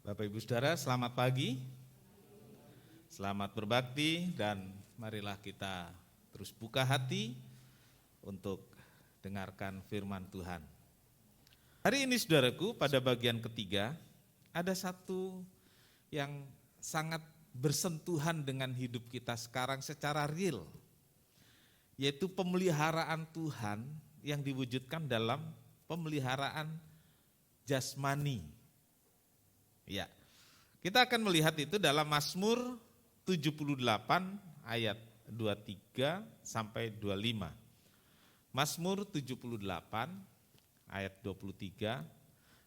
Bapak Ibu Saudara, selamat pagi, selamat berbakti, dan marilah kita terus buka hati untuk dengarkan firman Tuhan. Hari ini saudaraku, pada bagian ketiga, ada satu yang sangat bersentuhan dengan hidup kita sekarang secara real, yaitu pemeliharaan Tuhan yang diwujudkan dalam pemeliharaan jasmani. Ya, kita akan melihat itu dalam Mazmur 78 ayat 23 sampai 25. Mazmur 78 ayat 23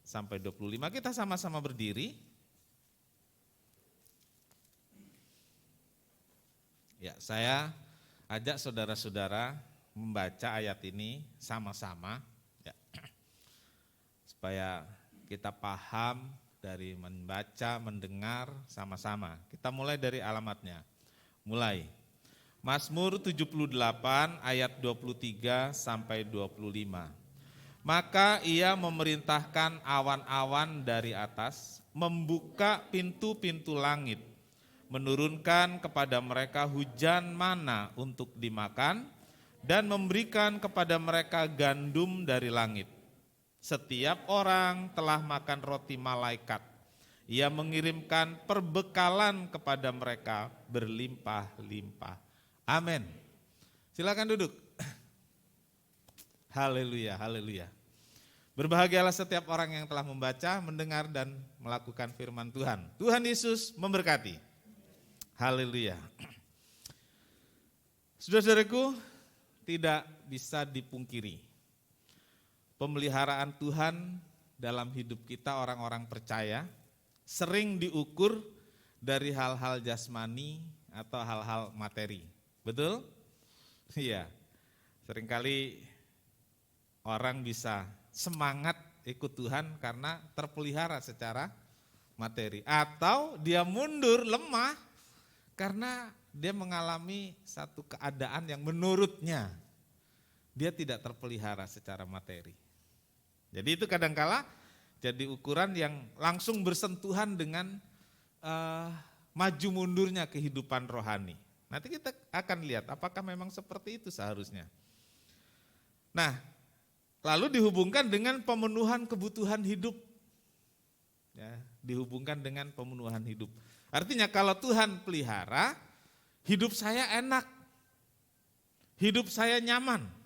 sampai 25. Kita sama-sama berdiri. Ya, saya ajak saudara-saudara membaca ayat ini sama-sama ya. Supaya kita paham dari membaca, mendengar sama-sama. Kita mulai dari alamatnya. Mulai. Mazmur 78 ayat 23 sampai 25. Maka ia memerintahkan awan-awan dari atas, membuka pintu-pintu langit, menurunkan kepada mereka hujan mana untuk dimakan, dan memberikan kepada mereka gandum dari langit. Setiap orang telah makan roti malaikat. Ia mengirimkan perbekalan kepada mereka berlimpah-limpah. Amin. Silakan duduk. Haleluya, haleluya. Berbahagialah setiap orang yang telah membaca, mendengar, dan melakukan firman Tuhan. Tuhan Yesus memberkati. Haleluya. Saudara-saudaraku, tidak bisa dipungkiri, pemeliharaan Tuhan dalam hidup kita orang-orang percaya sering diukur dari hal-hal jasmani atau hal-hal materi. Betul? Iya. Seringkali orang bisa semangat ikut Tuhan karena terpelihara secara materi. Atau dia mundur, lemah karena dia mengalami satu keadaan yang menurutnya dia tidak terpelihara secara materi. Jadi itu kadangkala jadi ukuran yang langsung bersentuhan dengan maju mundurnya kehidupan rohani. Nanti kita akan lihat apakah memang seperti itu seharusnya. Nah, lalu dihubungkan dengan pemenuhan kebutuhan hidup. Ya, dihubungkan dengan pemenuhan hidup. Artinya kalau Tuhan pelihara, hidup saya enak, hidup saya nyaman.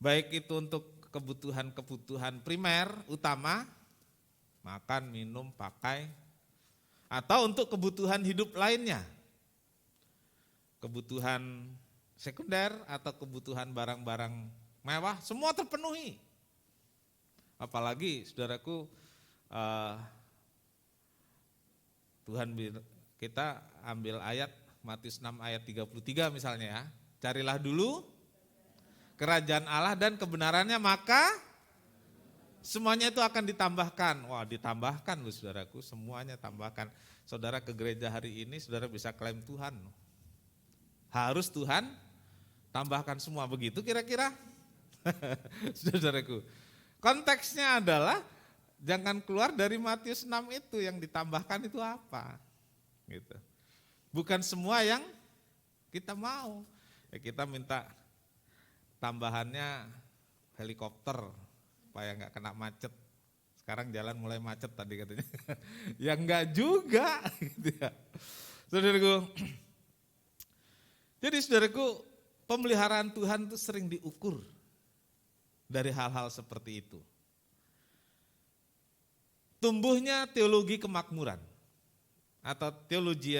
Baik itu untuk kebutuhan-kebutuhan primer, utama, makan, minum, pakai, atau untuk kebutuhan hidup lainnya. Kebutuhan sekunder atau kebutuhan barang-barang mewah, semua terpenuhi. Apalagi saudaraku, Tuhan kita ambil ayat Matius 6 ayat 33 misalnya ya. Carilah dulu kerajaan Allah dan kebenarannya, maka semuanya itu akan ditambahkan. Wah, ditambahkan loh saudaraku, semuanya tambahkan. Saudara ke gereja hari ini, saudara bisa klaim Tuhan. Harus Tuhan tambahkan semua, begitu kira-kira? Saudaraku, konteksnya adalah jangan keluar dari Matius 6 itu, yang ditambahkan itu apa? Gitu. Bukan semua yang kita mau. Ya kita minta tambahannya helikopter supaya nggak kena macet. Sekarang jalan mulai macet tadi katanya. Ya enggak juga gitu ya. Saudaraku. Jadi saudaraku, pemeliharaan Tuhan itu sering diukur dari hal-hal seperti itu. Tumbuhnya teologi kemakmuran atau teologi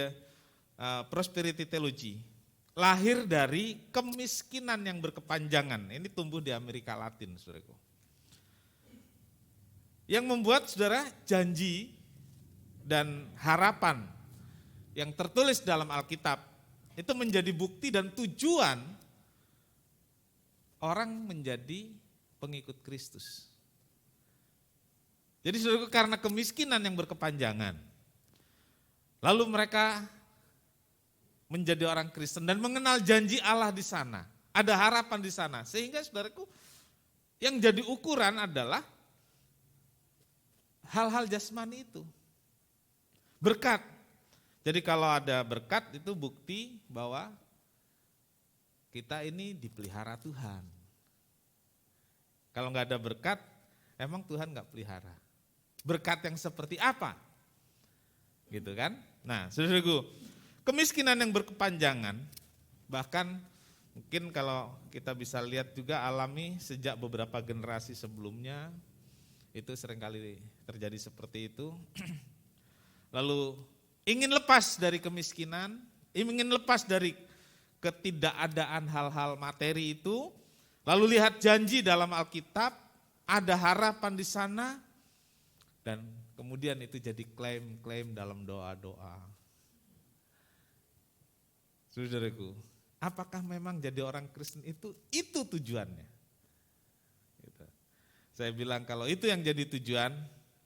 prosperity theology lahir dari kemiskinan yang berkepanjangan. Ini tumbuh di Amerika Latin, saudaraku. Yang membuat saudara janji dan harapan yang tertulis dalam Alkitab itu menjadi bukti dan tujuan orang menjadi pengikut Kristus. Jadi saudaraku, karena kemiskinan yang berkepanjangan, lalu mereka menjadi orang Kristen dan mengenal janji Allah di sana. Ada harapan di sana. Sehingga saudaraku, yang jadi ukuran adalah hal-hal jasmani itu. Berkat. Jadi kalau ada berkat itu bukti bahwa kita ini dipelihara Tuhan. Kalau nggak ada berkat, emang Tuhan nggak pelihara. Berkat yang seperti apa? Gitu kan? Nah, saudaraku, kemiskinan yang berkepanjangan, bahkan mungkin kalau kita bisa lihat juga alami sejak beberapa generasi sebelumnya, itu seringkali terjadi seperti itu. Lalu ingin lepas dari kemiskinan, ingin lepas dari ketidakadaan hal-hal materi itu, lalu lihat janji dalam Alkitab, ada harapan di sana, dan kemudian itu jadi klaim-klaim dalam doa-doa. Saudaraku, apakah memang jadi orang Kristen itu tujuannya? Gitu. Saya bilang kalau itu yang jadi tujuan,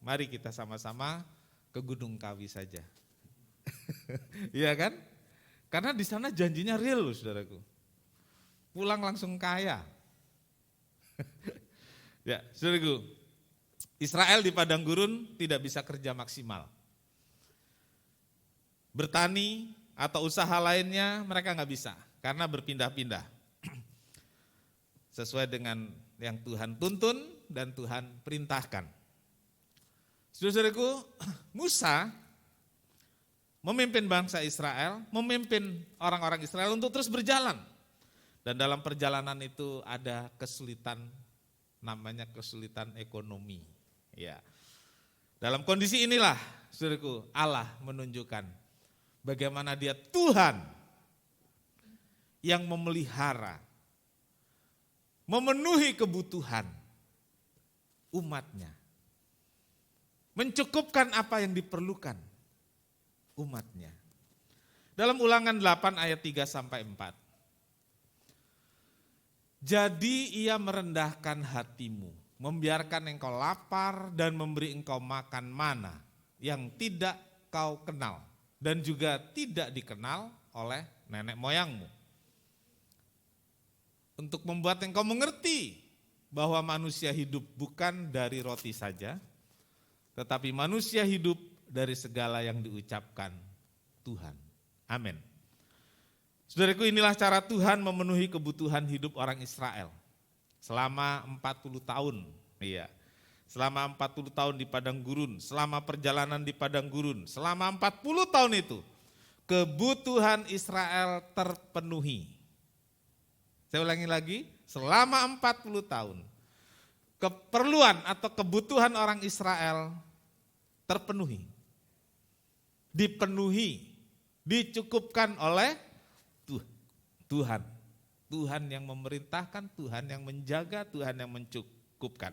mari kita sama-sama ke Gunung Kawi saja. Iya kan? Karena di sana janjinya real loh saudaraku. Pulang langsung kaya. Ya, saudaraku, Israel di padang gurun tidak bisa kerja maksimal. Bertani atau usaha lainnya mereka nggak bisa karena berpindah-pindah. Sesuai dengan yang Tuhan tuntun dan Tuhan perintahkan. Saudaraku, Musa memimpin bangsa Israel, memimpin orang-orang Israel untuk terus berjalan. Dan dalam perjalanan itu ada kesulitan, namanya kesulitan ekonomi. Ya. Dalam kondisi inilah, saudaraku, Allah menunjukkan bagaimana Dia Tuhan yang memelihara, memenuhi kebutuhan umatnya, mencukupkan apa yang diperlukan umatnya. Dalam Ulangan 8 ayat 3-4. Jadi ia merendahkan hatimu, membiarkan engkau lapar dan memberi engkau makan mana yang tidak kau kenal dan juga tidak dikenal oleh nenek moyangmu. Untuk membuat engkau mengerti bahwa manusia hidup bukan dari roti saja, tetapi manusia hidup dari segala yang diucapkan Tuhan. Amin. Saudaraku, inilah cara Tuhan memenuhi kebutuhan hidup orang Israel selama 40 tahun. Iya. Selama 40 tahun di padang gurun, selama perjalanan di padang gurun, selama 40 tahun itu kebutuhan Israel terpenuhi. Saya ulangi lagi, selama 40 tahun keperluan atau kebutuhan orang Israel terpenuhi, dipenuhi, dicukupkan oleh Tuhan. Tuhan yang memerintahkan, Tuhan yang menjaga, Tuhan yang mencukupkan.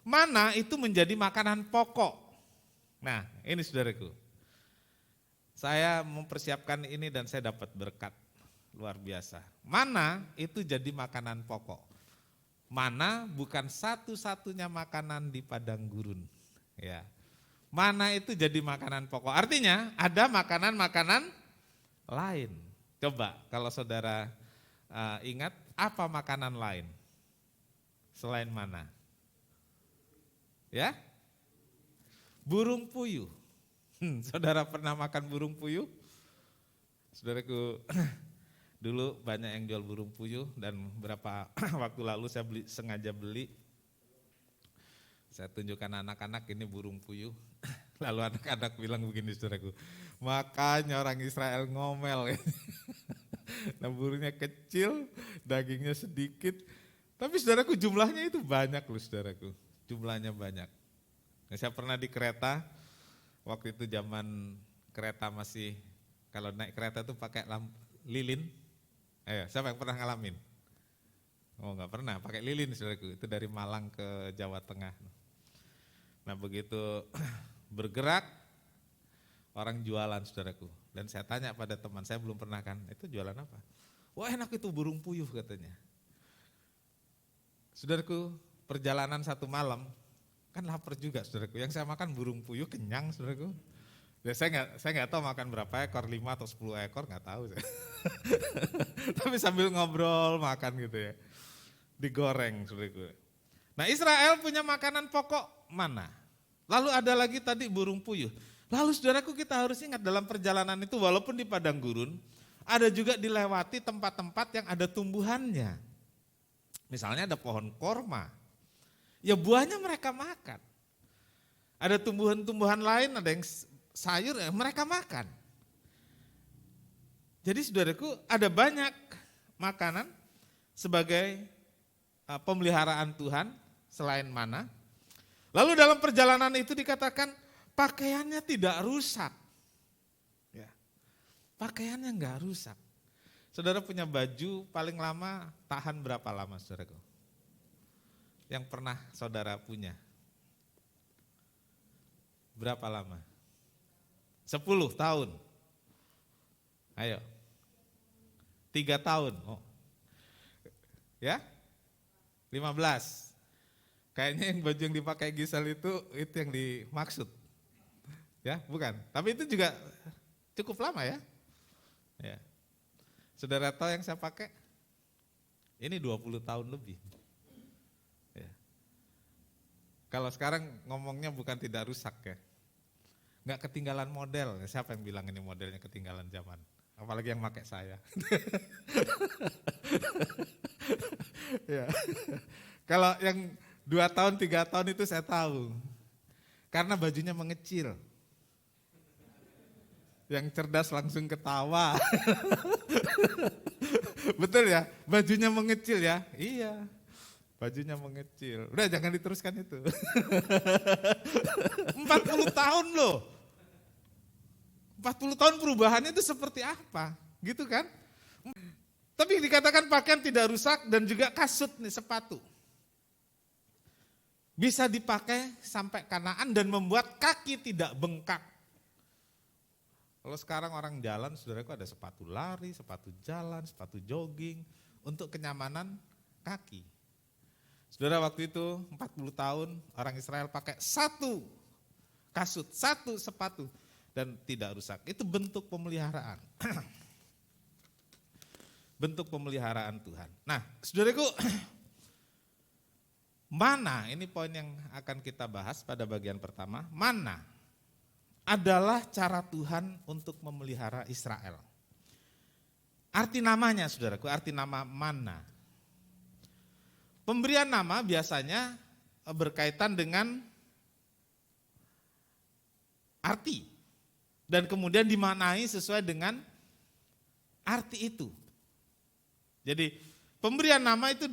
Mana itu menjadi makanan pokok. Nah, ini saudaraku, saya mempersiapkan ini dan saya dapat berkat luar biasa. Mana itu jadi makanan pokok. Mana bukan satu-satunya makanan di padang gurun. Ya. Mana itu jadi makanan pokok. Artinya ada makanan-makanan lain. Coba kalau saudara ingat, apa makanan lain selain mana? Ya? Burung puyuh. Saudara pernah makan burung puyuh? Saudaraku, dulu banyak yang jual burung puyuh dan beberapa waktu lalu saya sengaja beli. Saya tunjukkan anak-anak ini burung puyuh. Lalu anak-anak bilang begini saudaraku, makanya orang Israel ngomel. Nah burungnya kecil, dagingnya sedikit. Tapi saudaraku jumlahnya itu banyak loh saudaraku, jumlahnya banyak. Nah, saya pernah di kereta, waktu itu zaman kereta masih, kalau naik kereta itu pakai lilin. Ayo, siapa yang pernah ngalamin? Oh enggak pernah, pakai lilin saudaraku, itu dari Malang ke Jawa Tengah. Nah begitu bergerak, orang jualan saudaraku. Dan saya tanya pada teman, saya belum pernah kan, itu jualan apa? Wah enak itu burung puyuh katanya. Saudaraku, perjalanan satu malam, kan lapar juga saudaraku. Yang saya makan burung puyuh kenyang saudaraku. Ya, saya nggak tahu makan berapa ekor, 5 atau 10 ekor nggak tahu saya. Tapi sambil ngobrol makan gitu ya, digoreng saudaraku. Nah Israel punya makanan pokok mana? Lalu ada lagi tadi burung puyuh. Lalu saudaraku, kita harus ingat dalam perjalanan itu walaupun di padang gurun, ada juga dilewati tempat-tempat yang ada tumbuhannya. Misalnya ada pohon korma, ya buahnya mereka makan. Ada tumbuhan-tumbuhan lain, ada yang sayur, ya mereka makan. Jadi saudaraku, ada banyak makanan sebagai pemeliharaan Tuhan selain mana. Lalu dalam perjalanan itu dikatakan pakaiannya tidak rusak. Ya, pakaiannya enggak rusak. Saudara punya baju paling lama tahan berapa lama saudaraku? Yang pernah saudara punya? Berapa lama? 10 tahun. Ayo. 3 tahun. Oh. Ya? 15. Kayaknya yang baju yang dipakai Gisel itu yang dimaksud. Ya, bukan. Tapi itu juga cukup lama ya. Ya. Saudara tahu yang saya pakai? Ini 20 tahun lebih. Ya. Kalau sekarang ngomongnya bukan tidak rusak ya. Enggak ketinggalan model. Siapa yang bilang ini modelnya ketinggalan zaman? Apalagi yang pakai saya. Ya. Kalau yang 2 tahun, 3 tahun itu saya tahu. Karena bajunya mengecil. Yang cerdas langsung ketawa. Betul ya? Bajunya mengecil ya? Iya. Bajunya mengecil. Udah jangan diteruskan itu. 40 tahun loh. 40 tahun perubahannya itu seperti apa? Gitu kan? Tapi dikatakan pakaian tidak rusak dan juga kasut nih, sepatu. Bisa dipakai sampai Kanaan dan membuat kaki tidak bengkak. Kalau sekarang orang jalan, saudaraku, ada sepatu lari, sepatu jalan, sepatu jogging untuk kenyamanan kaki. Saudara, waktu itu 40 tahun orang Israel pakai satu kasut, satu sepatu dan tidak rusak. Itu bentuk pemeliharaan. Bentuk pemeliharaan Tuhan. Nah, saudaraku, mana, ini poin yang akan kita bahas pada bagian pertama. Mana adalah cara Tuhan untuk memelihara Israel. Arti namanya saudaraku, arti nama mana. Pemberian nama biasanya berkaitan dengan arti. Dan kemudian dimaknai sesuai dengan arti itu. Jadi pemberian nama itu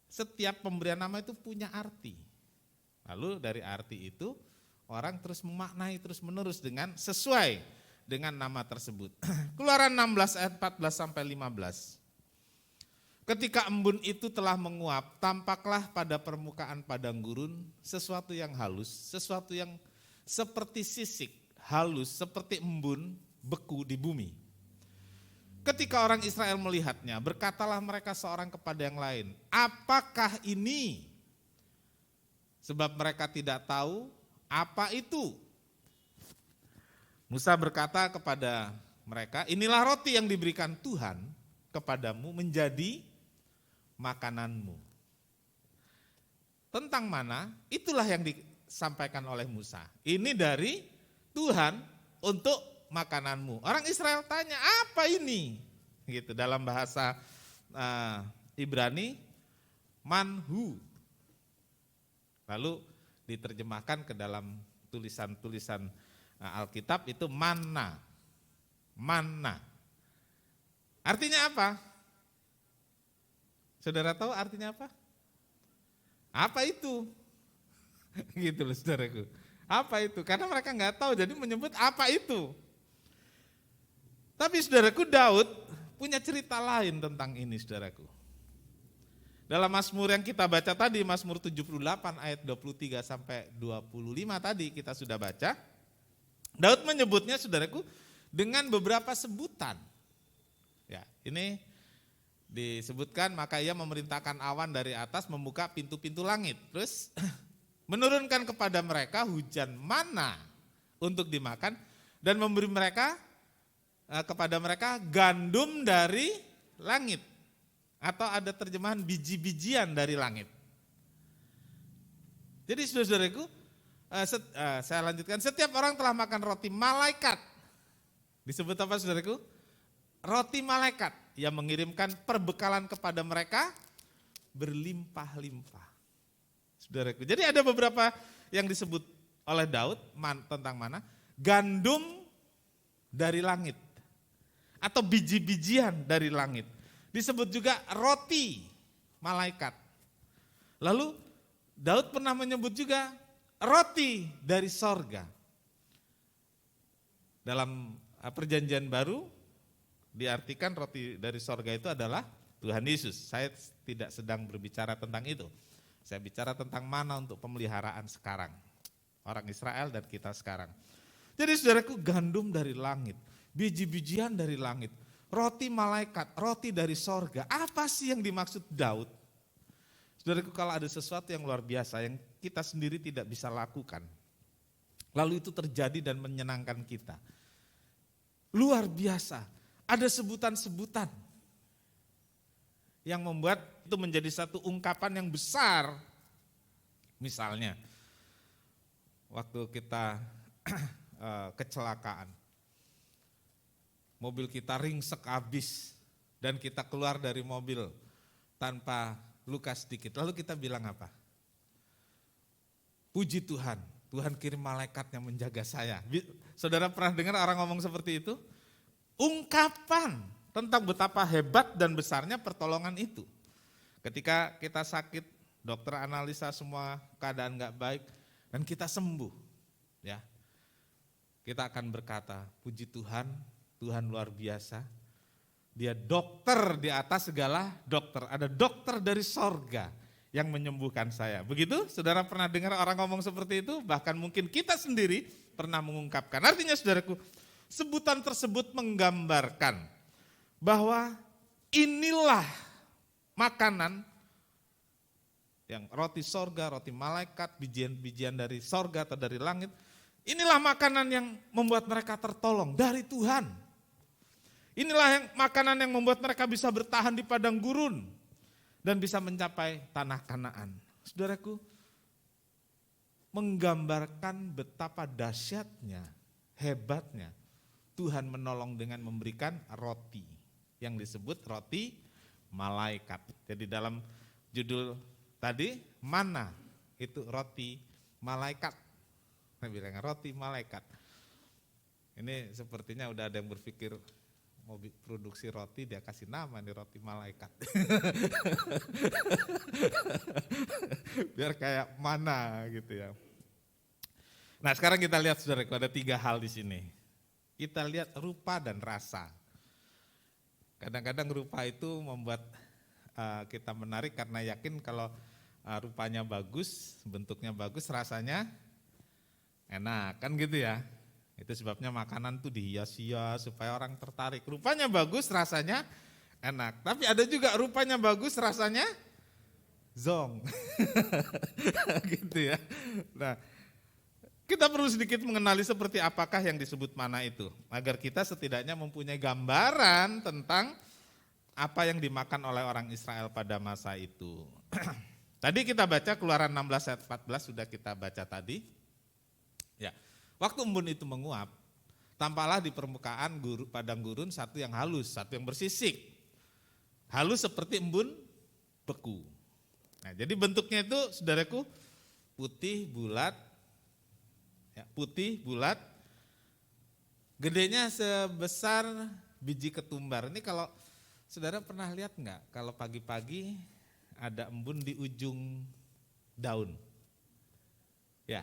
setiap pemberian nama itu punya arti. Lalu dari arti itu orang terus memaknai terus menerus dengan sesuai dengan nama tersebut. Keluaran 16 ayat 14 sampai 15. Ketika embun itu telah menguap, tampaklah pada permukaan padang gurun sesuatu yang halus, sesuatu yang seperti sisik, halus seperti embun beku di bumi. Ketika orang Israel melihatnya, berkatalah mereka seorang kepada yang lain, apakah ini? Sebab mereka tidak tahu apa itu. Musa berkata kepada mereka, inilah roti yang diberikan Tuhan kepadamu menjadi makananmu. Tentang mana? Itulah yang disampaikan oleh Musa. Ini dari Tuhan untuk makananmu. Orang Israel tanya, apa ini? Gitu dalam bahasa Ibrani, manhu. Lalu diterjemahkan ke dalam tulisan-tulisan Alkitab itu manna. Manna. Artinya apa? Saudara tahu artinya apa? Apa itu? Gitu loh saudaraku. Apa itu? Karena mereka nggak tahu, jadi menyebut apa itu. Tapi saudaraku, Daud punya cerita lain tentang ini saudaraku. Dalam Mazmur yang kita baca tadi, Mazmur 78 ayat 23 sampai 25 tadi kita sudah baca. Daud menyebutnya saudaraku dengan beberapa sebutan. Ya, ini disebutkan maka ia memerintahkan awan dari atas membuka pintu-pintu langit. Terus menurunkan kepada mereka hujan mana untuk dimakan dan memberi kepada mereka gandum dari langit. Atau ada terjemahan biji-bijian dari langit. Jadi saudara-saudaraku, Saya lanjutkan, setiap orang telah makan roti malaikat. Disebut apa saudaraku? Roti malaikat yang mengirimkan perbekalan kepada mereka berlimpah-limpah. Saudaraku, jadi ada beberapa yang disebut oleh Daud tentang mana? Gandum dari langit atau biji-bijian dari langit. Disebut juga roti malaikat. Lalu Daud pernah menyebut juga roti dari sorga. Dalam perjanjian baru diartikan roti dari sorga itu adalah Tuhan Yesus. Saya tidak sedang berbicara tentang itu. Saya bicara tentang mana untuk pemeliharaan sekarang. Orang Israel dan kita sekarang. Jadi saudaraku, gandum dari langit, biji-bijian dari langit, roti malaikat, roti dari sorga. Apa sih yang dimaksud Daud? Saudaraku, kalau ada sesuatu yang luar biasa yang kita sendiri tidak bisa lakukan, lalu itu terjadi dan menyenangkan kita. Luar biasa, ada sebutan-sebutan yang membuat itu menjadi satu ungkapan yang besar. Misalnya, waktu kita kecelakaan, mobil kita ringsek habis dan kita keluar dari mobil tanpa luka sedikit. Lalu kita bilang apa? Puji Tuhan, Tuhan kirim malaikat yang menjaga saya. Saudara pernah dengar orang ngomong seperti itu? Ungkapan tentang betapa hebat dan besarnya pertolongan itu. Ketika kita sakit, dokter analisa semua keadaan gak baik dan kita sembuh. Ya, kita akan berkata, puji Tuhan, Tuhan luar biasa. Dia dokter di atas segala dokter. Ada dokter dari sorga yang menyembuhkan saya. Begitu? Saudara pernah dengar orang ngomong seperti itu? Bahkan mungkin kita sendiri pernah mengungkapkan. Artinya saudaraku, sebutan tersebut menggambarkan bahwa inilah makanan yang roti sorga, roti malaikat, bijian-bijian dari sorga atau dari langit. Inilah makanan yang membuat mereka tertolong dari Tuhan. Inilah yang makanan yang membuat mereka bisa bertahan di padang gurun dan bisa mencapai tanah Kanaan. Saudaraku, menggambarkan betapa dahsyatnya, hebatnya Tuhan menolong dengan memberikan roti yang disebut roti malaikat. Jadi dalam judul tadi, mana itu roti malaikat. Saya bilang roti malaikat. Ini sepertinya udah ada yang berpikir mau produksi roti, dia kasih nama nih roti malaikat. Biar kayak mana gitu ya. Nah sekarang kita lihat saudaraku, ada 3 hal di sini. Kita lihat rupa dan rasa. Kadang-kadang rupa itu membuat kita menarik karena yakin kalau rupanya bagus, bentuknya bagus, rasanya enak, kan gitu ya. Itu sebabnya makanan tuh dihias-hias supaya orang tertarik. Rupanya bagus, rasanya enak. Tapi ada juga rupanya bagus, rasanya zong. Gitu ya. Nah, kita perlu sedikit mengenali seperti apakah yang disebut mana itu. Agar kita setidaknya mempunyai gambaran tentang apa yang dimakan oleh orang Israel pada masa itu. Tadi kita baca Keluaran 16 ayat 14 sudah kita baca tadi. Ya, waktu embun itu menguap, tampaklah di permukaan padang gurun satu yang halus, satu yang bersisik. Halus seperti embun beku. Nah, jadi bentuknya itu saudaraku putih bulat, ya, putih bulat, gedenya sebesar biji ketumbar. Ini kalau saudara pernah lihat enggak, kalau pagi-pagi ada embun di ujung daun, ya.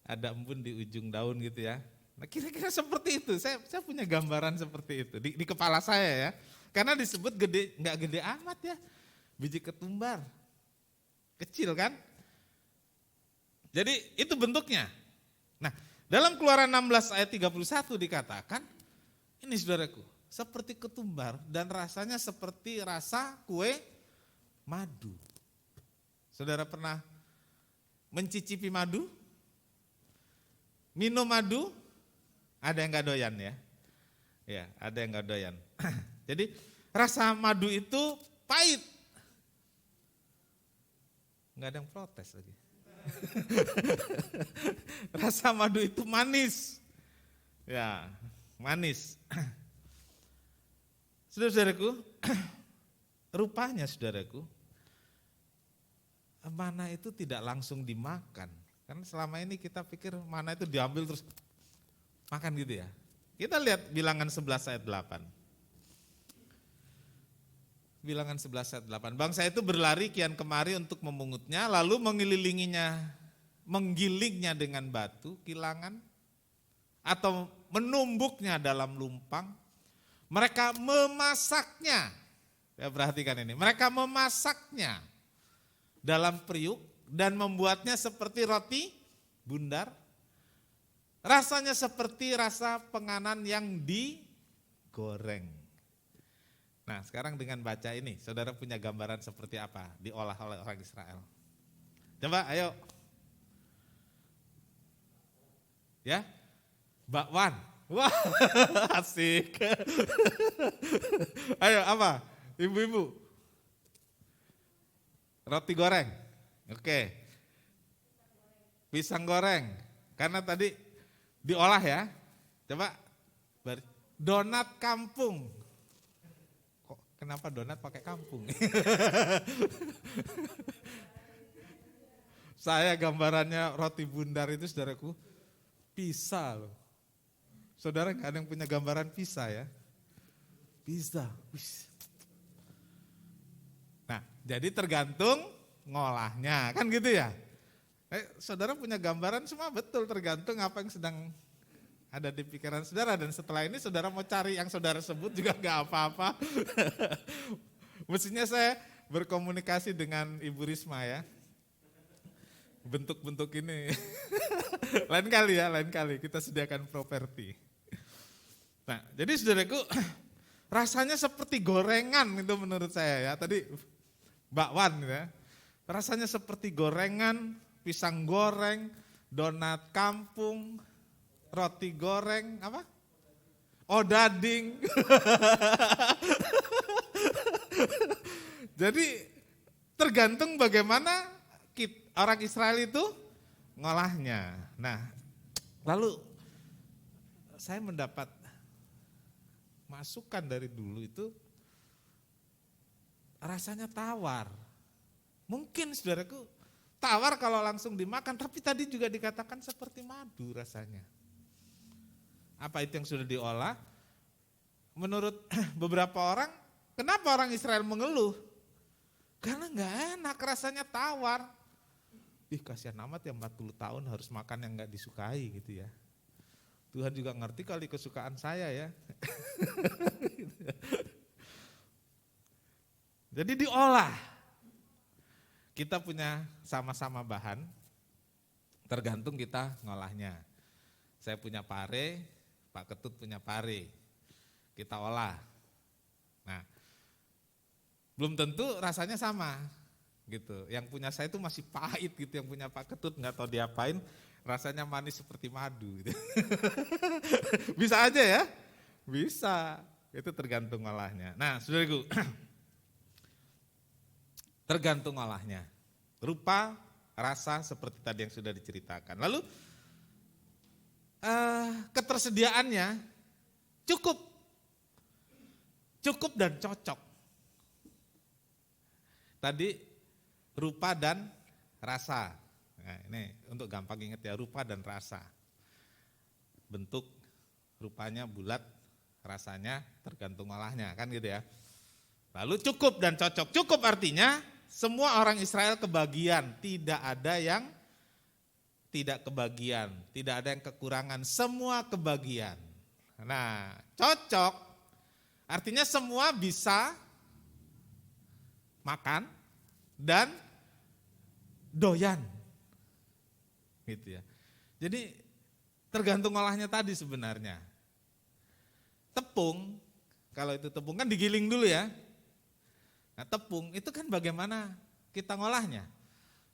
Ada embun di ujung daun gitu ya. Nah kira-kira seperti itu, saya punya gambaran seperti itu di kepala saya ya. Karena disebut gede, nggak gede amat ya, biji ketumbar, kecil kan. Jadi itu bentuknya. Nah dalam Keluaran 16 ayat 31 dikatakan, ini saudaraku, seperti ketumbar dan rasanya seperti rasa kue madu. Saudara pernah mencicipi madu? Minum madu, ada yang gak doyan ya. Ya, ada yang gak doyan. Jadi rasa madu itu pahit. Gak ada yang protes lagi. Rasa madu itu manis. Ya, manis. Saudara-saudaraku, rupanya saudaraku, mana itu tidak langsung dimakan. Karena selama ini kita pikir mana itu diambil terus makan gitu ya. Kita lihat Bilangan 11 ayat 8. Bilangan 11 ayat 8. Bangsa itu berlari kian kemari untuk memungutnya, lalu menggilingnya dengan batu, kilangan, atau menumbuknya dalam lumpang. Mereka memasaknya, ya perhatikan ini, mereka memasaknya dalam periuk dan membuatnya seperti roti bundar. Rasanya seperti rasa penganan yang digoreng. Nah sekarang dengan baca ini, saudara punya gambaran seperti apa diolah oleh orang Israel? Coba ayo. Ya, bakwan. Wah asik. Ayo apa? Ibu-ibu. Roti goreng. Oke. Pisang goreng. Karena tadi diolah ya. Coba. Donat kampung. Kok kenapa donat pakai kampung? Saya gambarannya roti bundar itu saudaraku pisa loh. Saudara nggak ada yang punya gambaran pisa ya? Pisa. Nah, jadi tergantung ngolahnya, kan gitu ya? Saudara punya gambaran semua betul, tergantung apa yang sedang ada di pikiran saudara. Dan setelah ini saudara mau cari yang saudara sebut juga nggak apa-apa. Mestinya saya berkomunikasi dengan Ibu Risma ya. Bentuk-bentuk ini. Lain kali kita sediakan properti. Nah, jadi saudaraku, rasanya seperti gorengan itu menurut saya ya. Tadi bakwan ya. Rasanya seperti gorengan, pisang goreng, donat kampung, roti goreng, apa? Odading. Jadi tergantung bagaimana orang Israel itu ngolahnya. Nah, lalu saya mendapat masukan dari dulu itu rasanya tawar. Mungkin saudaraku tawar kalau langsung dimakan, tapi tadi juga dikatakan seperti madu rasanya. Apa itu yang sudah diolah? Menurut beberapa orang, kenapa orang Israel mengeluh? Karena gak enak, rasanya tawar. Ih kasihan amat ya 40 tahun harus makan yang gak disukai gitu ya. Tuhan juga ngerti kali kesukaan saya ya. Jadi diolah. Kita punya sama-sama bahan, tergantung kita ngolahnya. Saya punya pare, Pak Ketut punya pare, kita olah. Nah, belum tentu rasanya sama gitu. Yang punya saya itu masih pahit gitu, yang punya Pak Ketut nggak tahu diapain, rasanya manis seperti madu gitu. Bisa aja ya? Bisa, itu tergantung olahnya. Nah saudaraku, tergantung olahnya. Rupa, rasa seperti tadi yang sudah diceritakan. Lalu ketersediaannya cukup dan cocok. Tadi rupa dan rasa. Nah, ini untuk gampang ingat ya, rupa dan rasa. Bentuk rupanya bulat, rasanya tergantung olahnya, kan gitu ya. Lalu cukup dan cocok. Cukup artinya semua orang Israel kebagian, tidak ada yang tidak kebagian, tidak ada yang kekurangan, semua kebagian. Nah, cocok artinya semua bisa makan dan doyan. Gitu ya. Jadi tergantung olahnya tadi sebenarnya. Tepung, kalau itu tepung kan digiling dulu ya. Nah tepung itu kan bagaimana kita ngolahnya.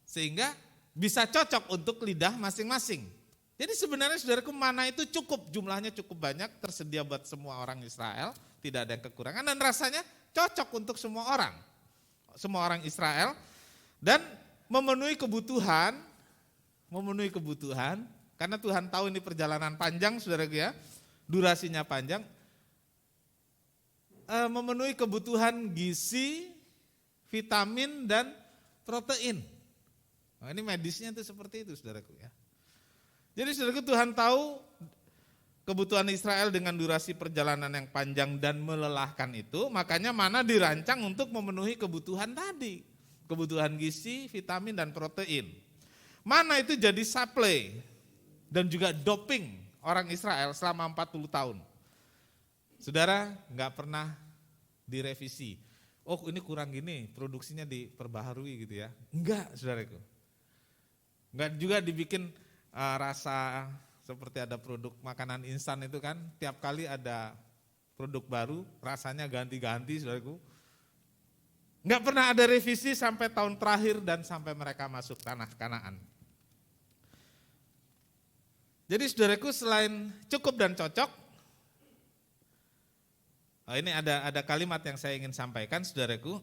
Sehingga bisa cocok untuk lidah masing-masing. Jadi sebenarnya saudaraku mana itu cukup, jumlahnya cukup banyak, tersedia buat semua orang Israel, tidak ada yang kekurangan dan rasanya cocok untuk semua orang Israel dan memenuhi kebutuhan memenuhi kebutuhan, karena Tuhan tahu ini perjalanan panjang, saudaraku ya, durasinya panjang, memenuhi kebutuhan gizi, vitamin, dan protein. Nah, ini medisnya itu seperti itu, saudaraku ya. Jadi saudaraku, Tuhan tahu kebutuhan Israel dengan durasi perjalanan yang panjang dan melelahkan itu, makanya mana dirancang untuk memenuhi kebutuhan tadi. Kebutuhan gizi, vitamin, dan protein. Mana itu jadi supply dan juga doping orang Israel selama 40 tahun. Saudara, nggak pernah direvisi. Oh, ini kurang gini, produksinya diperbaharui gitu ya. Enggak, saudaraku. Enggak juga dibikin rasa seperti ada produk makanan instan itu kan, tiap kali ada produk baru, rasanya ganti-ganti, saudaraku. Enggak pernah ada revisi sampai tahun terakhir dan sampai mereka masuk tanah Kanaan. Jadi saudaraku, selain cukup dan cocok, ini ada kalimat yang saya ingin sampaikan, saudaraku.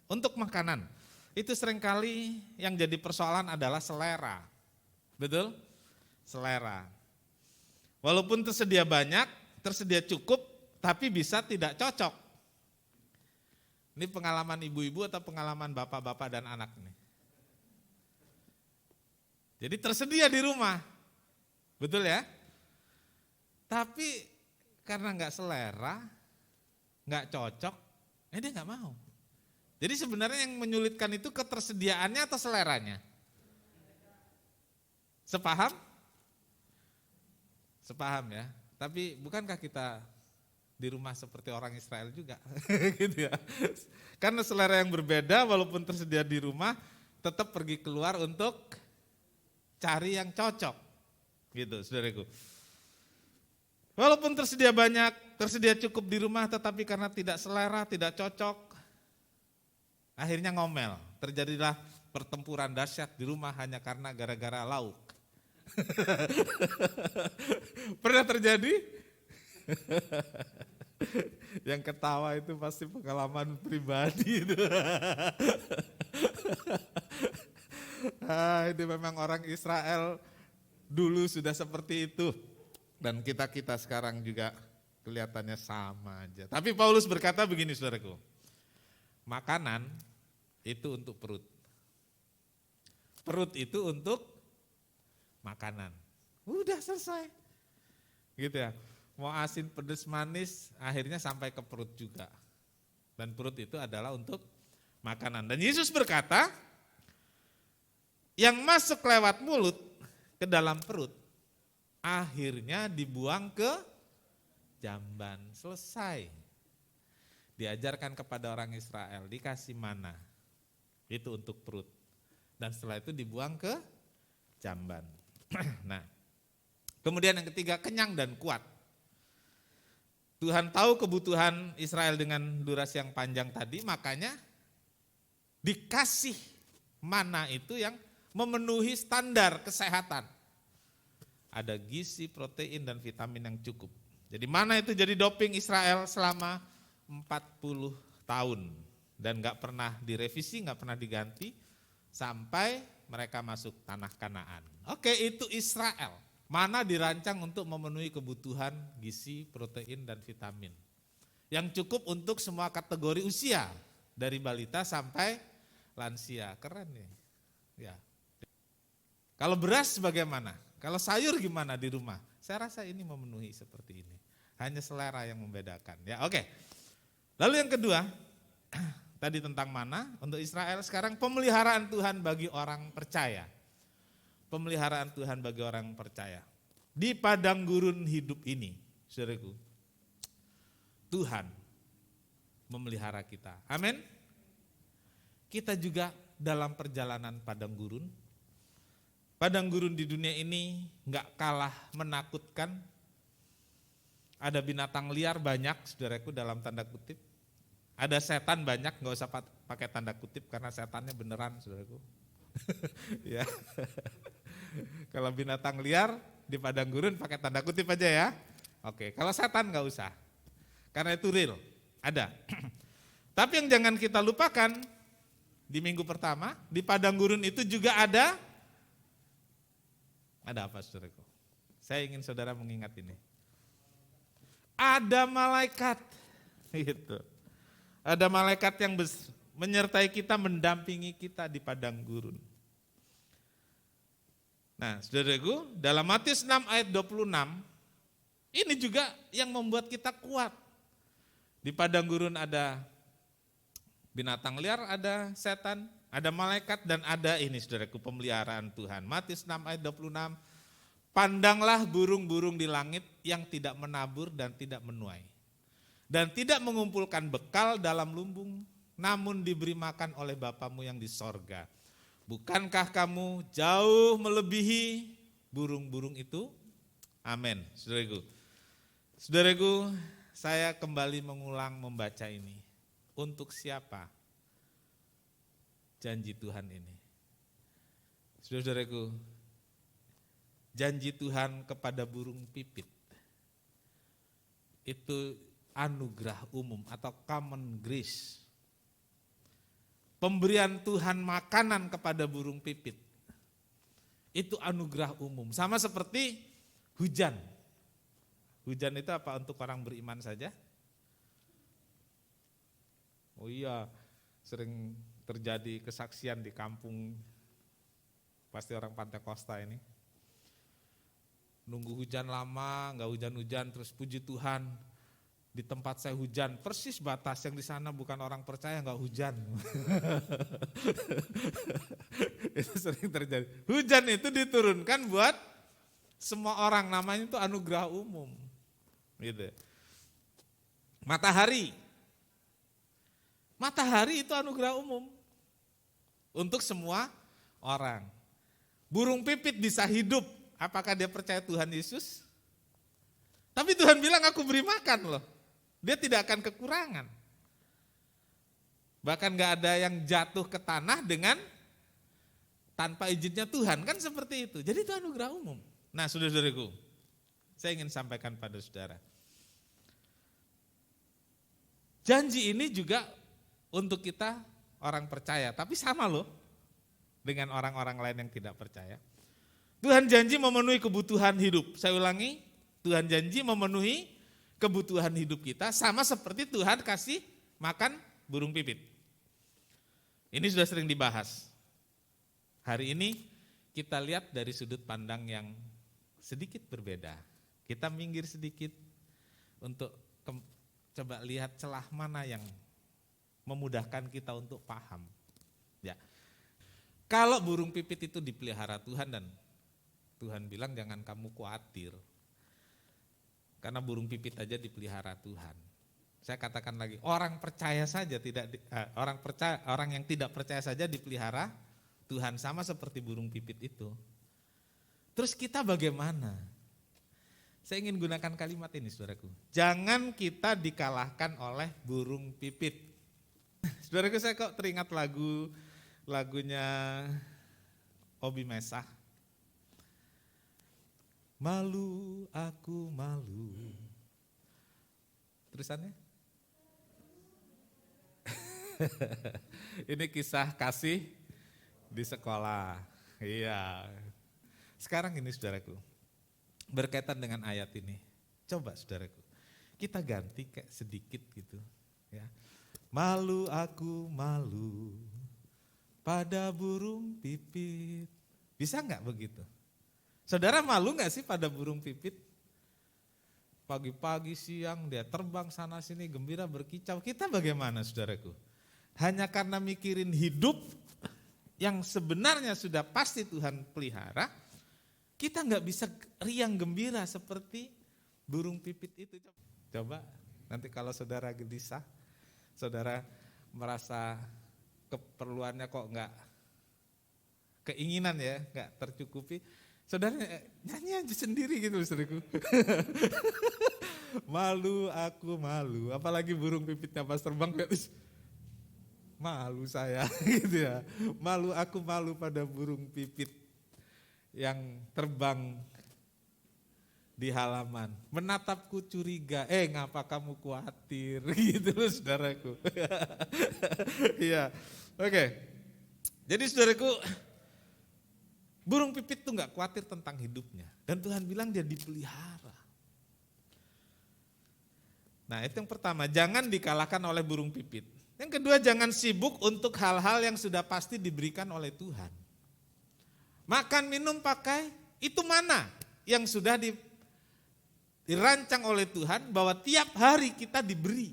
Untuk makanan, itu seringkali yang jadi persoalan adalah selera. Betul? Selera. Walaupun tersedia banyak, tersedia cukup, tapi bisa tidak cocok. Ini pengalaman ibu-ibu atau pengalaman bapak-bapak dan anak nih. Jadi tersedia di rumah, betul ya? Tapi karena nggak selera, nggak cocok, dia nggak mau. Jadi sebenarnya yang menyulitkan itu ketersediaannya atau seleranya? Sepaham? Sepaham ya. Tapi bukankah kita di rumah seperti orang Israel juga, gitu ya? Karena selera yang berbeda, walaupun tersedia di rumah, tetap pergi keluar untuk cari yang cocok, gitu, saudaraku. Walaupun tersedia banyak, tersedia cukup di rumah, tetapi karena tidak selera, tidak cocok, akhirnya ngomel. Terjadilah pertempuran dahsyat di rumah hanya karena gara-gara lauk. Pernah terjadi? Yang ketawa itu pasti pengalaman pribadi itu. Ini memang orang Israel dulu sudah seperti itu. Dan kita sekarang juga kelihatannya sama aja. Tapi Paulus berkata begini, saudaraku. Makanan itu untuk perut. Perut itu untuk makanan. Udah selesai. Gitu ya. Mau asin, pedas, manis, akhirnya sampai ke perut juga. Dan perut itu adalah untuk makanan. Dan Yesus berkata, yang masuk lewat mulut ke dalam perut, akhirnya dibuang ke jamban. Selesai. Diajarkan kepada orang Israel, dikasih mana. Itu untuk perut. Dan setelah itu dibuang ke jamban. Nah, kemudian yang ketiga, kenyang dan kuat. Tuhan tahu kebutuhan Israel dengan durasi yang panjang tadi, makanya dikasih mana itu yang memenuhi standar kesehatan. Ada gizi, protein, dan vitamin yang cukup. Jadi mana itu jadi doping Israel selama 40 tahun. Dan gak pernah direvisi, gak pernah diganti, sampai mereka masuk tanah Kanaan. Oke, itu Israel. Mana dirancang untuk memenuhi kebutuhan gizi, protein, dan vitamin. Yang cukup untuk semua kategori usia. Dari balita sampai lansia. Keren nih. Ya. Kalau beras bagaimana? Kalau sayur gimana di rumah? Saya rasa ini memenuhi seperti ini. Hanya selera yang membedakan. Ya, oke. Lalu yang kedua, tadi tentang mana untuk Israel, sekarang pemeliharaan Tuhan bagi orang percaya. Pemeliharaan Tuhan bagi orang percaya. Di padang gurun hidup ini, saudaraku, Tuhan memelihara kita. Amin. Kita juga dalam perjalanan padang gurun. Padang gurun di dunia ini gak kalah menakutkan. Ada binatang liar banyak, saudaraku, dalam tanda kutip. Ada setan banyak, gak usah pakai tanda kutip karena setannya beneran, saudaraku. Ya. Kalau binatang liar di padang gurun pakai tanda kutip aja ya. Oke, kalau setan gak usah. Karena itu real, ada. Tapi yang jangan kita lupakan, di minggu pertama, di padang gurun itu juga ada Ada apa saudaraku? Saya ingin saudara mengingat ini. Ada malaikat. Gitu. Ada malaikat yang menyertai kita, mendampingi kita di padang gurun. Nah, saudaraku, dalam Matius 6 ayat 26, ini juga yang membuat kita kuat. Di padang gurun ada binatang liar, ada setan, ada malaikat, dan ada ini saudaraku, pemeliharaan Tuhan. Matius 6 ayat 26, pandanglah burung-burung di langit yang tidak menabur dan tidak menuai, dan tidak mengumpulkan bekal dalam lumbung, namun diberi makan oleh Bapamu yang di sorga. Bukankah kamu jauh melebihi burung-burung itu? Amin. Saudaraku, saya kembali mengulang membaca ini. Untuk siapa janji Tuhan ini? Saudaraku, janji Tuhan kepada burung pipit itu anugerah umum atau common grace. Pemberian Tuhan makanan kepada burung pipit itu anugerah umum. Sama seperti hujan. Hujan itu apa, untuk orang beriman saja? Oh iya, sering terjadi kesaksian di kampung, pasti orang Pantai Kosta ini. Nunggu hujan lama, enggak hujan-hujan, terus puji Tuhan, di tempat saya hujan, persis batas yang di sana bukan orang percaya, enggak hujan. Itu sering terjadi. Hujan itu diturunkan buat semua orang, namanya itu anugerah umum. Gitu. Matahari itu anugerah umum untuk semua orang. Burung pipit bisa hidup, apakah dia percaya Tuhan Yesus? Tapi Tuhan bilang aku beri makan loh. Dia tidak akan kekurangan. Bahkan gak ada yang jatuh ke tanah dengan tanpa izinnya Tuhan, kan seperti itu. Jadi itu anugerah umum. Nah, saudara-saudaraku, saya ingin sampaikan pada saudara. Janji ini juga untuk kita orang percaya, tapi sama loh dengan orang-orang lain yang tidak percaya. Tuhan janji memenuhi kebutuhan hidup. Saya ulangi, Tuhan janji memenuhi kebutuhan hidup kita sama seperti Tuhan kasih makan burung pipit. Ini sudah sering dibahas. Hari ini kita lihat dari sudut pandang yang sedikit berbeda. Kita minggir sedikit untuk coba lihat celah mana yang memudahkan kita untuk paham. Ya. Kalau burung pipit itu dipelihara Tuhan dan Tuhan bilang jangan kamu khawatir. Karena burung pipit aja dipelihara Tuhan. Saya katakan lagi, orang yang tidak percaya saja dipelihara Tuhan, sama seperti burung pipit itu. Terus kita bagaimana? Saya ingin gunakan kalimat ini saudaraku. Jangan kita dikalahkan oleh burung pipit. Saudaraku, saya kok teringat lagunya Obi Mesah. Malu, aku malu. Terusannya? Ini kisah kasih di sekolah. Iya. Sekarang ini saudaraku, berkaitan dengan ayat ini. Coba saudaraku, kita ganti kayak sedikit gitu. Ya. Malu, aku malu pada burung pipit. Bisa enggak begitu? Saudara malu gak sih pada burung pipit? Pagi-pagi siang dia terbang sana sini gembira berkicau. Kita bagaimana saudaraku? Hanya karena mikirin hidup yang sebenarnya sudah pasti Tuhan pelihara, kita gak bisa riang gembira seperti burung pipit itu. Coba nanti kalau saudara gelisah, saudara merasa keperluannya kok gak keinginan ya, gak tercukupi, saudara nyanyi aja sendiri gitu saudaraku. Malu, aku malu. Apalagi burung pipitnya pas terbang, malu saya gitu ya. Malu, aku malu pada burung pipit yang terbang di halaman. Menatapku curiga, ngapa kamu khawatir gitu loh saudaraku. Iya, oke. Jadi saudaraku, Burung pipit tuh gak khawatir tentang hidupnya. Dan Tuhan bilang dia dipelihara. Nah itu yang pertama, jangan dikalahkan oleh burung pipit. Yang kedua, jangan sibuk untuk hal-hal yang sudah pasti diberikan oleh Tuhan. Makan, minum, pakai, itu mana yang sudah dirancang oleh Tuhan bahwa tiap hari kita diberi.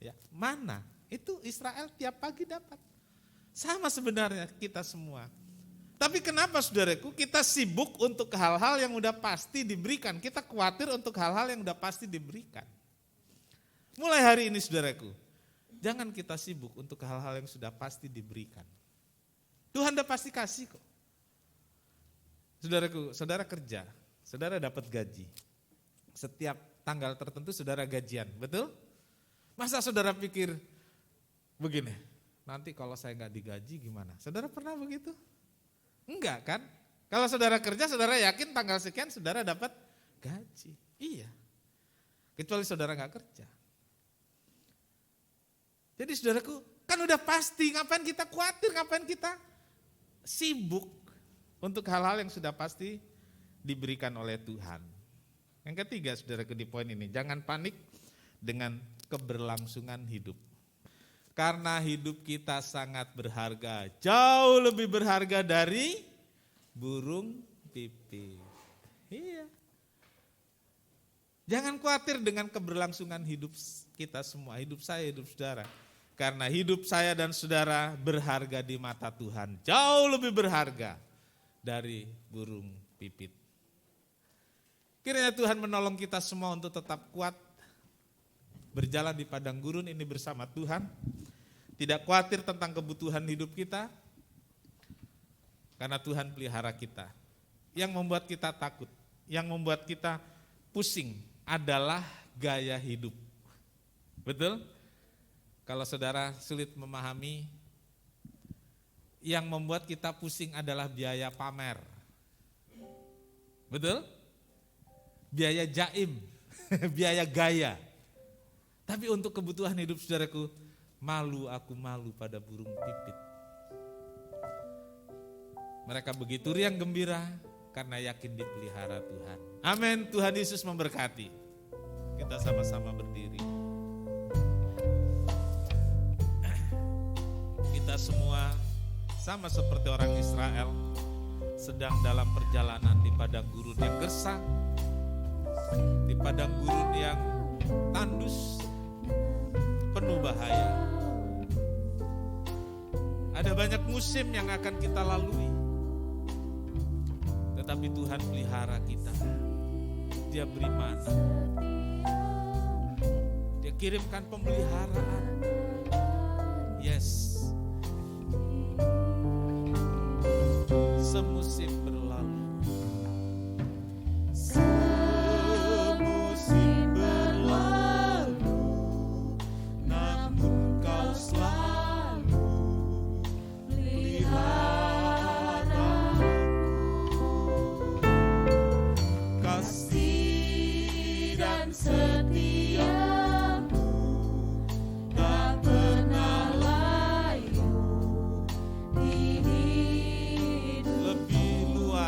Ya, mana? Itu Israel tiap pagi dapat. Sama sebenarnya kita semua. Tapi kenapa saudaraku kita sibuk untuk hal-hal yang udah pasti diberikan. Kita khawatir untuk hal-hal yang udah pasti diberikan. Mulai hari ini saudaraku, jangan kita sibuk untuk hal-hal yang sudah pasti diberikan. Tuhan udah pasti kasih kok. Saudaraku, saudara kerja, saudara dapat gaji. Setiap tanggal tertentu saudara gajian, betul? Masa saudara pikir begini, nanti kalau saya nggak digaji gimana? Saudara pernah begitu? Enggak kan? Kalau saudara kerja, saudara yakin tanggal sekian saudara dapat gaji. Iya. Kecuali saudara nggak kerja. Jadi saudaraku, kan udah pasti, ngapain kita khawatir, ngapain kita sibuk untuk hal-hal yang sudah pasti diberikan oleh Tuhan. Yang ketiga saudaraku di poin ini, jangan panik dengan keberlangsungan hidup. Karena hidup kita sangat berharga, jauh lebih berharga dari burung pipit. Iya. Jangan khawatir dengan keberlangsungan hidup kita semua, hidup saya, hidup saudara. Karena hidup saya dan saudara berharga di mata Tuhan, jauh lebih berharga dari burung pipit. Kiranya Tuhan menolong kita semua untuk tetap kuat, berjalan di padang gurun ini bersama Tuhan, tidak khawatir tentang kebutuhan hidup kita, karena Tuhan pelihara kita. Yang membuat kita takut, yang membuat kita pusing adalah gaya hidup. Betul? Kalau saudara sulit memahami, yang membuat kita pusing adalah biaya pamer. Betul? Biaya jaim, biaya gaya. Tapi untuk kebutuhan hidup saudaraku, aku malu pada burung pipit. Mereka begitu riang gembira karena yakin dipelihara Tuhan. Amin, Tuhan Yesus memberkati. Kita sama-sama berdiri. Kita semua sama seperti orang Israel sedang dalam perjalanan di padang gurun yang gersang, di padang gurun yang tandus, penuh bahaya. Ada banyak musim yang akan kita lalui, tetapi Tuhan pelihara kita. Dia beri mana, Dia kirimkan pemeliharaan. Yes. Semusim berlalu, semusim berlalu, namun Kau selalu pelihara kasih dan setia-Mu tak pernah layu di hidup. Lebih luas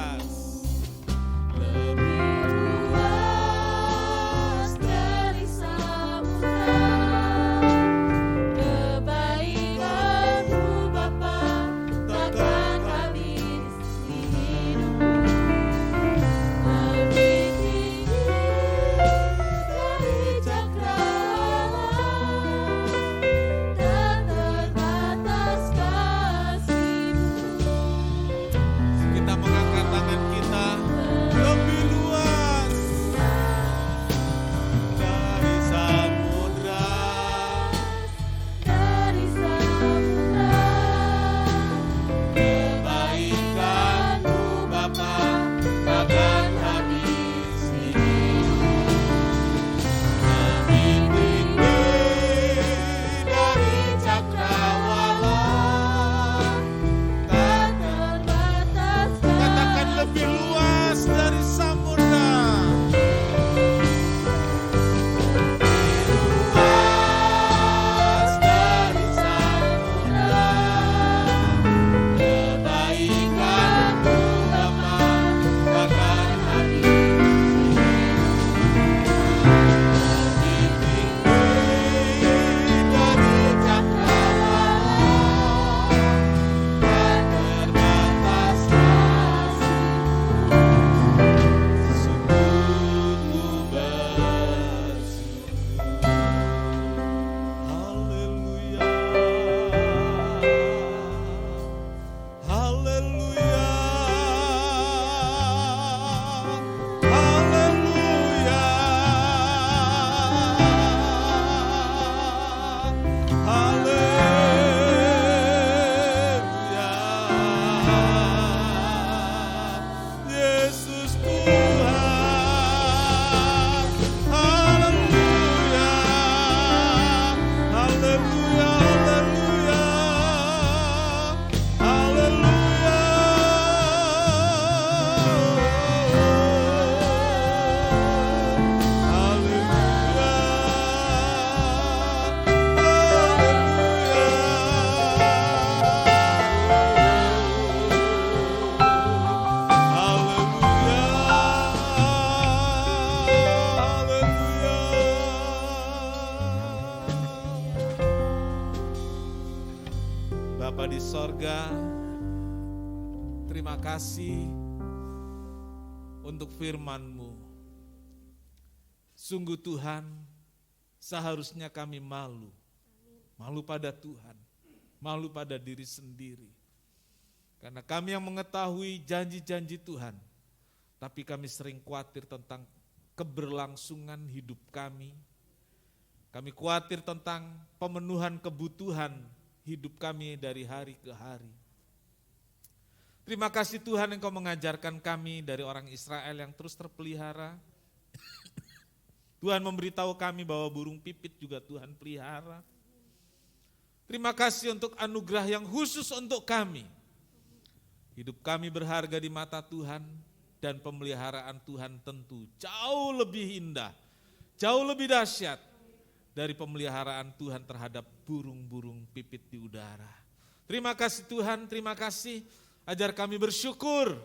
di sorga, terima kasih untuk firman-Mu. Sungguh Tuhan, seharusnya kami malu pada Tuhan, malu pada diri sendiri. Karena kami yang mengetahui janji-janji Tuhan, tapi kami sering khawatir tentang keberlangsungan hidup kami. Kami khawatir tentang pemenuhan kebutuhan hidup kami dari hari ke hari. Terima kasih Tuhan Engkau mengajarkan kami dari orang Israel yang terus terpelihara. Tuhan memberitahu kami bahwa burung pipit juga Tuhan pelihara. Terima kasih untuk anugerah yang khusus untuk kami. Hidup kami berharga di mata Tuhan dan pemeliharaan Tuhan tentu jauh lebih indah, jauh lebih dahsyat dari pemeliharaan Tuhan terhadap burung-burung pipit di udara. Terima kasih Tuhan, terima kasih. Ajar kami bersyukur,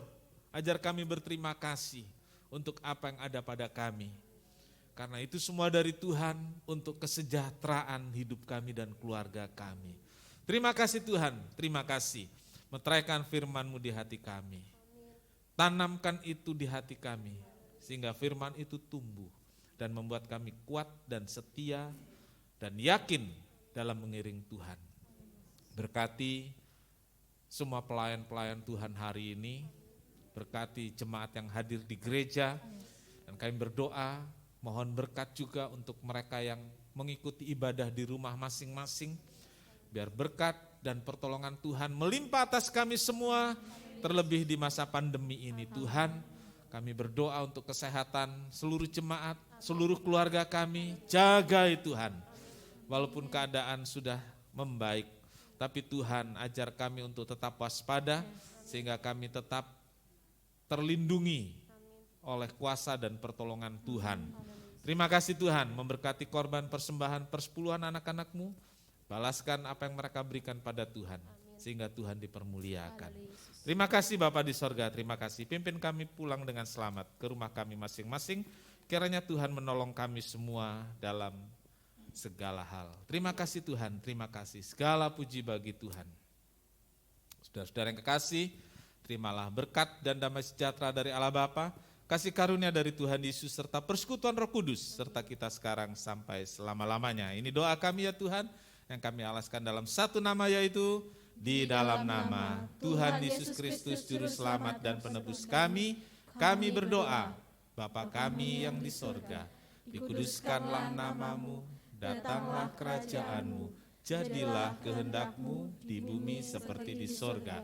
ajar kami berterima kasih untuk apa yang ada pada kami. Karena itu semua dari Tuhan untuk kesejahteraan hidup kami dan keluarga kami. Terima kasih Tuhan, terima kasih. Meteraikan firman-Mu di hati kami. Tanamkan itu di hati kami, sehingga firman itu tumbuh dan membuat kami kuat dan setia dan yakin dalam mengiring Tuhan. Berkati semua pelayan-pelayan Tuhan hari ini, berkati jemaat yang hadir di gereja, dan kami berdoa, mohon berkat juga untuk mereka yang mengikuti ibadah di rumah masing-masing, biar berkat dan pertolongan Tuhan melimpah atas kami semua, terlebih di masa pandemi ini. Tuhan, kami berdoa untuk kesehatan seluruh jemaat, seluruh keluarga kami, jagai Tuhan, walaupun keadaan sudah membaik. Tapi Tuhan ajar kami untuk tetap waspada sehingga kami tetap terlindungi oleh kuasa dan pertolongan Tuhan. Terima kasih Tuhan memberkati korban persembahan persepuluhan anak-anak-Mu. Balaskan apa yang mereka berikan pada Tuhan sehingga Tuhan dipermuliakan. Terima kasih Bapa di sorga, terima kasih. Pimpin kami pulang dengan selamat ke rumah kami masing-masing. Kiranya Tuhan menolong kami semua dalam segala hal. Terima kasih Tuhan, terima kasih. Segala puji bagi Tuhan. Saudara-saudara yang kekasih, terimalah berkat dan damai sejahtera dari Allah Bapa, kasih karunia dari Tuhan Yesus serta persekutuan Roh Kudus serta kita sekarang sampai selama-lamanya. Ini doa kami ya Tuhan, yang kami alaskan dalam satu nama, yaitu di dalam nama Tuhan Yesus Kristus Juru Selamat dan Penebus kami berdoa. Bapa kami yang di sorga, dikuduskanlah nama-Mu, datanglah kerajaan-Mu, jadilah kehendak-Mu di bumi seperti di sorga.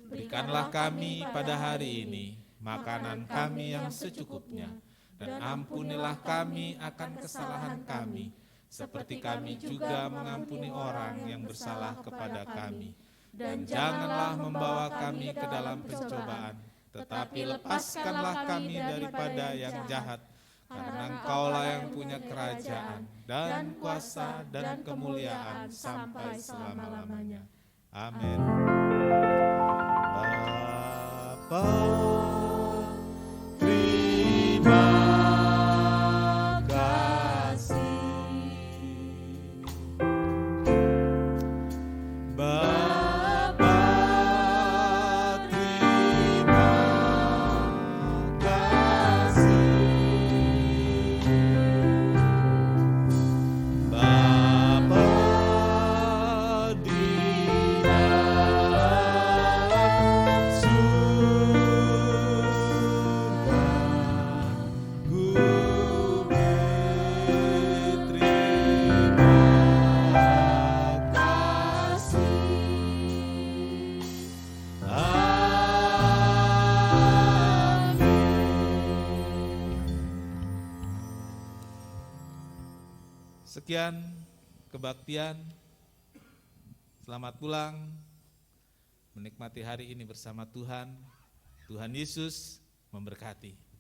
Berikanlah kami pada hari ini makanan kami yang secukupnya, dan ampunilah kami akan kesalahan kami, seperti kami juga mengampuni orang yang bersalah kepada kami. Dan janganlah membawa kami ke dalam pencobaan, tetapi lepaskanlah kami daripada yang jahat. Karena Engkaulah yang punya kerajaan dan kuasa dan kemuliaan sampai selama-lamanya. Amin. Bapa, terima kasih. Bapa, terima kasih. Bapa di dalam surga, ku berterima kasih. Sekian kebaktian. Selamat pulang, menikmati hari ini bersama Tuhan. Tuhan Yesus memberkati.